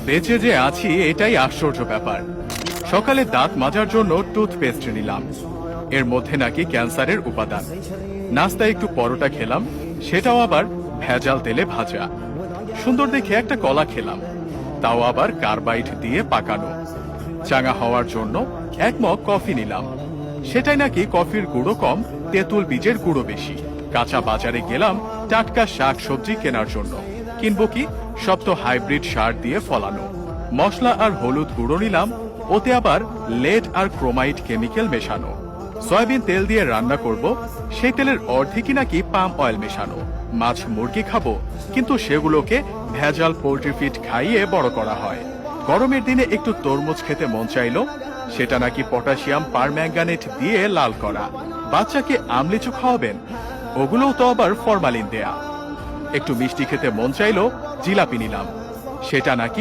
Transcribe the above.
বেঁচে যে আছি এটাই আশ্চর্য ব্যাপার। সকালে দাঁত মাজার জন্য টুথপেস্ট নিলাম, এর মধ্যে নাকি ক্যান্সারের উপাদান। নাস্তায় একটু পরোটা খেলাম, সেটাও আবার ভেজাল তেলে ভাজা। সুন্দর দেখে একটা কলা খেলাম, তাও আবার কার্বাইড দিয়ে পাকানো। চাঙা হওয়ার জন্য এক মগ কফি নিলাম, সেটাই নাকি কফির গুঁড়ো কম, তেঁতুল বীজের গুঁড়ো বেশি। কাঁচা বাজারে গেলাম টাটকা শাক সবজি কেনার জন্য, কিনবো কি, সব তো হাইব্রিড সার দিয়ে ফলানো। মশলা আর হলুদ গুঁড়ো নিলাম, ওতে আবার লেড আর ক্রোমাইড কেমিক্যাল মেশানো। সয়াবিন তেল দিয়ে রান্না করব, সেই তেলের অর্ধেকই নাকি পাম অয়েল মেশানো। মাছ মুরগি খাবো, কিন্তু সেগুলোকে ভেজাল পোল্ট্রি ফিড খাইয়ে বড় করা হয়। গরমের দিনে একটু তরমুজ খেতে মন চাইলো, সেটা নাকি পটাশিয়াম পারম্যাঙ্গানেট দিয়ে লাল করা। বাচ্চাকে আমলিচু খাওয়াবেন, ওগুলোও তো আবার ফরমালিন দেয়া। একটু মিষ্টি খেতে মন চাইলো, জিলাপি নিলাম, সেটা নাকি